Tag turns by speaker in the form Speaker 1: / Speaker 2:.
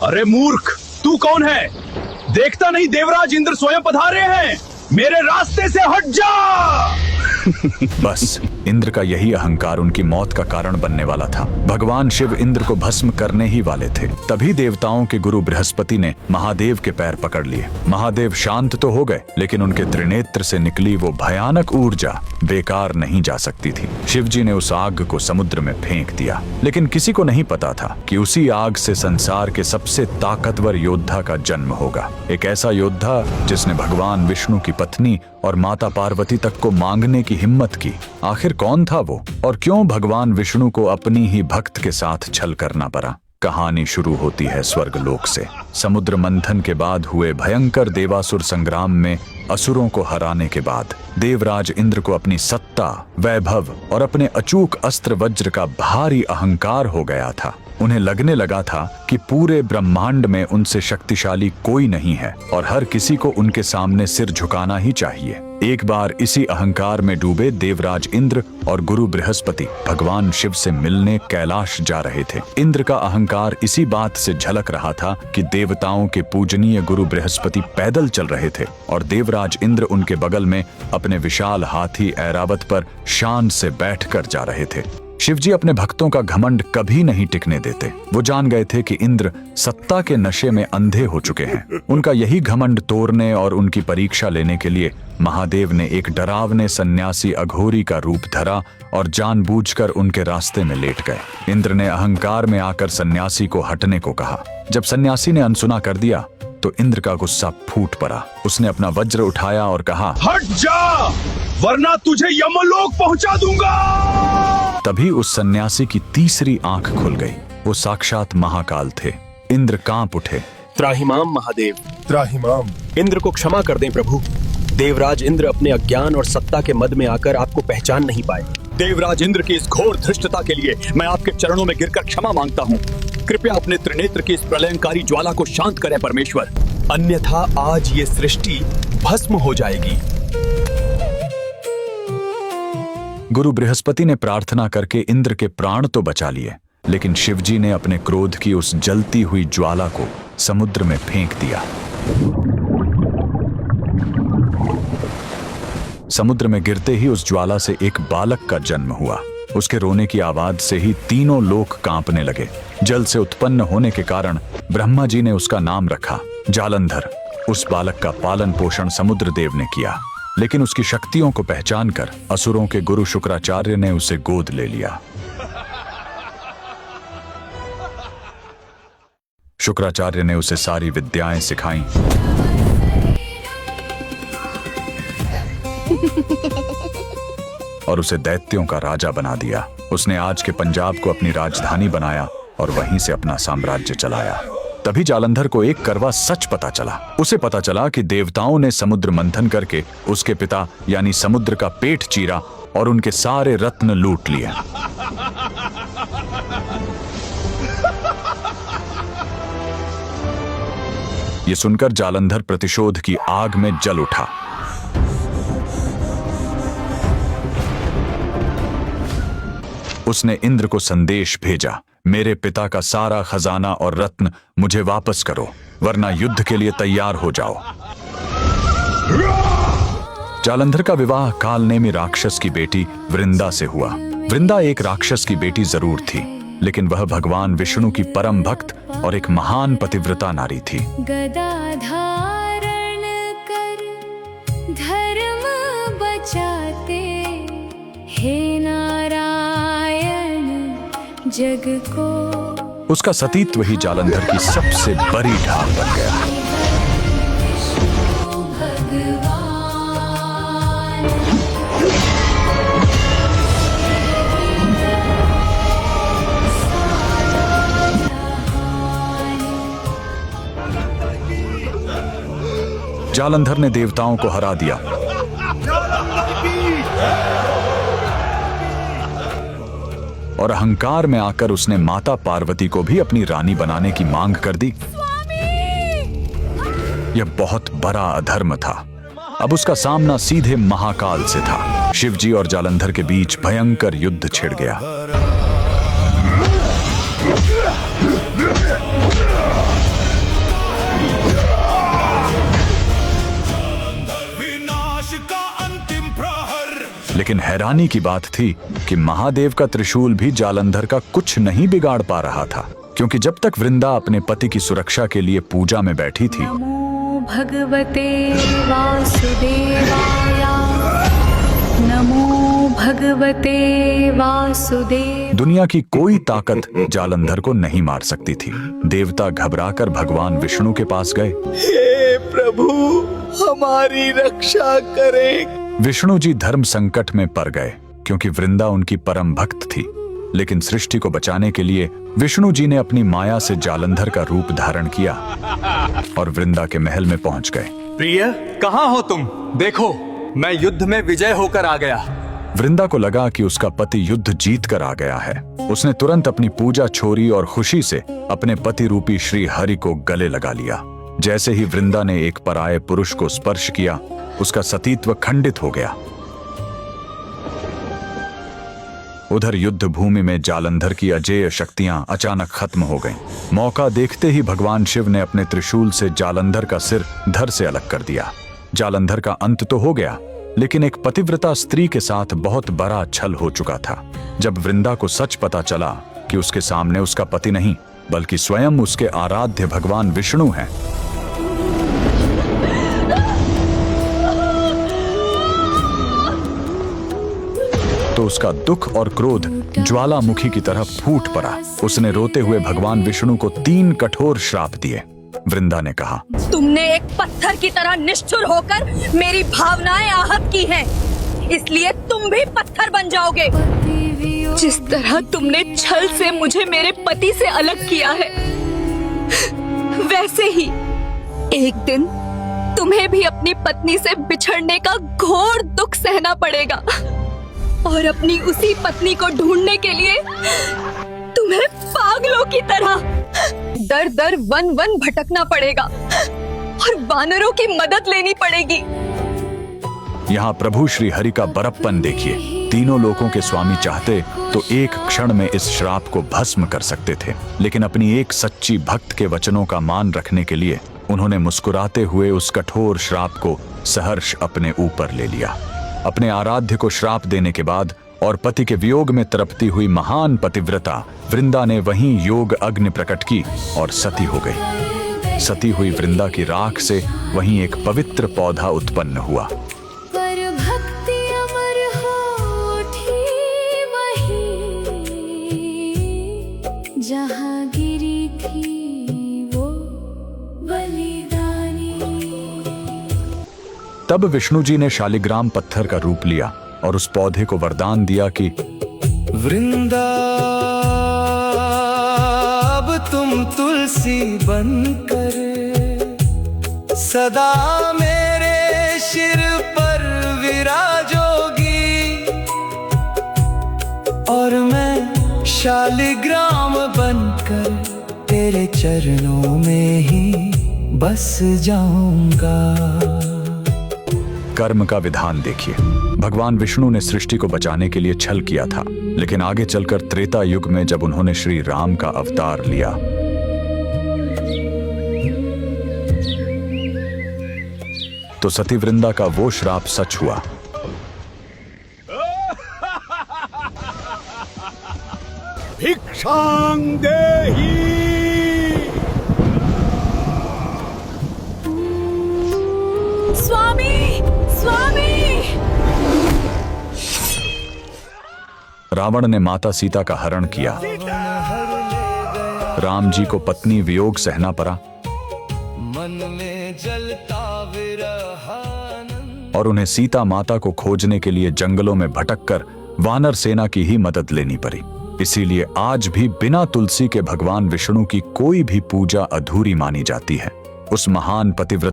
Speaker 1: अरे मूर्ख, तू कौन है? देखता नहीं देवराज इंद्र स्वयं पधारे हैं। मेरे रास्ते से हट जा।
Speaker 2: बस इंद्र का यही अहंकार उनकी मौत का कारण बनने वाला था। भगवान शिव इंद्र को भस्म करने ही वाले थे। तभी देवताओं के गुरु बृहस्पति ने महादेव के पैर पकड़ लिए। महादेव शांत तो हो गए, लेकिन उनके त्रिनेत्र से निकली वो भयानक ऊर्जा बेकार नहीं जा सकती थी। शिवजी ने उस आग को समुद्र में फेंक दिया, लेकिन किसी को नहीं पता था कि उसी आग से संसार के सबसे ताकतवर योद्धा का जन्म होगा। एक ऐसा योद्धा जिसने भगवान विष्णु की पत्नी और माता पार्वती तक को मांगने की हिम्मत की। आखिर कौन था वो, और क्यों भगवान विष्णु को अपनी ही भक्त के साथ छल करना पड़ा? कहानी शुरू होती है स्वर्गलोक से। समुद्र मंथन के बाद हुए भयंकर देवासुर संग्राम में असुरों को हराने के बाद देवराज इंद्र को अपनी सत्ता, वैभव और अपने अचूक अस्त्र वज्र का भारी अहंकार हो गया था। उन्हें लगने लगा था कि पूरे ब्रह्मांड में उनसे शक्तिशाली कोई नहीं है और हर किसी को उनके सामने सिर झुकाना ही चाहिए। एक बार इसी अहंकार में डूबे देवराज इंद्र और गुरु बृहस्पति भगवान शिव से मिलने कैलाश जा रहे थे। इंद्र का अहंकार इसी बात से झलक रहा था कि देवताओं के पूजनीय गुरु बृहस्पति पैदल चल रहे थे और देवराज इंद्र उनके बगल में अपने विशाल हाथी ऐरावत पर शान से बैठकर जा रहे थे। शिवजी अपने भक्तों का घमंड कभी नहीं टिकने देते। वो जान गए थे कि इंद्र सत्ता के नशे में अंधे हो चुके हैं। उनका यही घमंड तोड़ने और उनकी परीक्षा लेने के लिए महादेव ने एक डरावने सन्यासी अघोरी का रूप धरा और जानबूझकर उनके रास्ते में लेट गए। इंद्र ने अहंकार में आकर सन्यासी को हटने को कहा। जब सन्यासी ने अनसुना कर दिया तो इंद्र का गुस्सा फूट पड़ा। उसने अपना वज्र उठाया और कहा, हट जा, वरना तुझे यमलोक पहुंचा दूंगा। तभी उस सन्यासी की तीसरी आंख खुल गई। वो साक्षात महाकाल थे। इंद्र कांप उठे।
Speaker 3: त्राहिमाम महादेव,
Speaker 4: त्राहिमाम।
Speaker 3: इंद्र को क्षमा कर दें प्रभु। देवराज इंद्र अपने अज्ञान और सत्ता के मद में आकर आपको पहचान नहीं पाए। देवराज इंद्र की इस घोर धृष्टता के लिए मैं आपके चरणों में गिरकर क्षमा मांगता हूँ। कृपया अपने त्रिनेत्र की इस प्रलयंकारी ज्वाला को शांत करें परमेश्वर, अन्यथा आज ये सृष्टि भस्म हो जाएगी।
Speaker 2: गुरु बृहस्पति ने प्रार्थना करके इंद्र के प्राण तो बचा लिए, लेकिन शिवजी ने अपने क्रोध की उस जलती हुई ज्वाला को समुद्र में फेंक दिया। समुद्र में गिरते ही उस ज्वाला से एक बालक का जन्म हुआ। उसके रोने की आवाज से ही तीनों लोक कांपने लगे। जल से उत्पन्न होने के कारण ब्रह्मा जी ने उसका नाम रखा जालंधर। उस बालक का पालन पोषण समुद्र देव ने किया, लेकिन उसकी शक्तियों को पहचानकर असुरों के गुरु शुक्राचार्य ने उसे गोद ले लिया। शुक्राचार्य ने उसे सारी विद्याएं सिखाईं। और उसे दैत्यों का राजा बना दिया। उसने आज के पंजाब को अपनी राजधानी बनाया और वहीं से अपना साम्राज्य चलाया। तभी जालंधर को एक करवा सच पता चला। उसे पता चला कि देवताओं ने समुद्र मंथन करके उसके पिता यानी समुद्र का पेट चीरा और उनके सारे रत्न लूट लिए। ये सुनकर जालंधर प्रतिशोध की आग में जल उठा। उसने इंद्र को संदेश भेजा, मेरे पिता का सारा खजाना और रत्न मुझे वापस करो, वरना युद्ध के लिए तैयार हो जाओ। जालंधर का विवाह कालनेमी राक्षस की बेटी वृंदा से हुआ। वृंदा एक राक्षस की बेटी जरूर थी, लेकिन वह भगवान विष्णु की परम भक्त और एक महान पतिव्रता नारी थी।
Speaker 5: गदा धारण कर धर्म बचाते, हे नारायण जग को।
Speaker 2: उसका सतीत्व ही जालंधर की सबसे बड़ी ढाल बन गया। जालंधर ने देवताओं को हरा दिया और अहंकार में आकर उसने माता पार्वती को भी अपनी रानी बनाने की मांग कर दी। यह बहुत बड़ा अधर्म था। अब उसका सामना सीधे महाकाल से था। शिवजी और जालंधर के बीच भयंकर युद्ध छिड़ गया। लेकिन हैरानी की बात थी कि महादेव का त्रिशूल भी जालंधर का कुछ नहीं बिगाड़ पा रहा था, क्योंकि जब तक वृंदा अपने पति की सुरक्षा के लिए पूजा में बैठी थी,
Speaker 5: नमो भगवते वासुदेवाय, नमो भगवते वासुदेव।
Speaker 2: दुनिया की कोई ताकत जालंधर को नहीं मार सकती थी। देवता घबराकर भगवान विष्णु के पास गए।
Speaker 3: हे प्रभु, हमारी रक्षा करें।
Speaker 2: विष्णु जी धर्म संकट में पड़ गए, क्योंकि वृंदा उनकी परम भक्त थी। लेकिन सृष्टि को बचाने के लिए विष्णु जी ने अपनी माया से जालंधर का रूप धारण किया और वृंदा के महल में पहुंच गए।
Speaker 3: प्रिय, कहाँ हो तुम? देखो, मैं युद्ध में विजय होकर आ गया।
Speaker 2: वृंदा को लगा कि उसका पति युद्ध जीत कर आ गया है। उसने तुरंत अपनी पूजा छोड़ी और खुशी से अपने पति रूपी श्री हरि को गले लगा लिया। जैसे ही वृंदा ने एक पराये पुरुष को स्पर्श किया, उसका सतीत्व खंडित हो गया। उधर युद्ध भूमि में जालंधर की अजेय शक्तियां अचानक खत्म हो गईं। मौका देखते ही भगवान शिव ने अपने त्रिशूल से जालंधर का सिर धड़ से अलग कर दिया। जालंधर का अंत तो हो गया, लेकिन एक पतिव्रता स्त्री के साथ बहुत बड़ा छल हो चुका था। जब वृंदा को सच पता चला कि उसके सामने उसका पति नहीं, बल्कि स्वयं उसके आराध्य भगवान विष्णु हैं, तो उसका दुख और क्रोध ज्वालामुखी की तरह फूट पड़ा। उसने रोते हुए भगवान विष्णु को 3 कठोर श्राप दिए। वृंदा ने कहा,
Speaker 4: तुमने एक पत्थर की तरह निष्ठुर होकर मेरी भावनाएं आहत की हैं, इसलिए तुम भी पत्थर बन जाओगे। जिस तरह तुमने छल से मुझे मेरे पति से अलग किया है, वैसे ही एक दिन तुम्हें भी अपनी पत्नी से बिछड़ने का घोर दुख सहना पड़ेगा और अपनी उसी पत्नी को ढूंढने के लिए तुम्हें पागलों की तरह दर दर वन वन भटकना पड़ेगा और वानरों की मदद लेनी पड़ेगी।
Speaker 2: यहाँ प्रभु श्री हरि का बड़प्पन देखिए। तीनों लोकों के स्वामी चाहते तो एक क्षण में इस श्राप को भस्म कर सकते थे, लेकिन अपनी एक सच्ची भक्त के वचनों का मान रखने के लिए उन्होंने मुस्कुराते हुए उस कठोर श्राप को सहर्ष अपने ऊपर ले लिया। अपने आराध्य को श्राप देने के बाद और पति के वियोग में तड़पती हुई महान पतिव्रता वृंदा ने वहीं योग अग्नि प्रकट की और सती हो गई। सती हुई वृंदा की राख से वहीं एक पवित्र पौधा उत्पन्न हुआ।
Speaker 5: पर भक्ति अमर होठी वहीं, जहाँ गिरी थी वो बलिदानी।
Speaker 2: तब विष्णु जी ने शालिग्राम पत्थर का रूप लिया और उस पौधे को वरदान दिया कि
Speaker 6: वृंदा, अब तुम तुलसी बनकर सदा मेरे सिर पर विराजोगी और मैं शालिग्राम बनकर तेरे चरणों में ही बस जाऊंगा।
Speaker 2: कर्म का विधान देखिए। भगवान विष्णु ने सृष्टि को बचाने के लिए छल किया था, लेकिन आगे चलकर त्रेता युग में जब उन्होंने श्री राम का अवतार लिया तो सती वृंदा का वो श्राप सच हुआ।
Speaker 1: भिक्षां देहि।
Speaker 4: स्वामी, स्वामी!
Speaker 2: रावण ने माता सीता का हरण किया। राम जी को पत्नी वियोग सहना पड़ा
Speaker 6: मन में जलता विरहानंद
Speaker 2: और उन्हें सीता माता को खोजने के लिए जंगलों में भटककर वानर सेना की ही मदद लेनी पड़ी। इसीलिए आज भी बिना तुलसी के भगवान विष्णु की कोई भी पूजा अधूरी मानी जाती है। उस महान पतिव्रता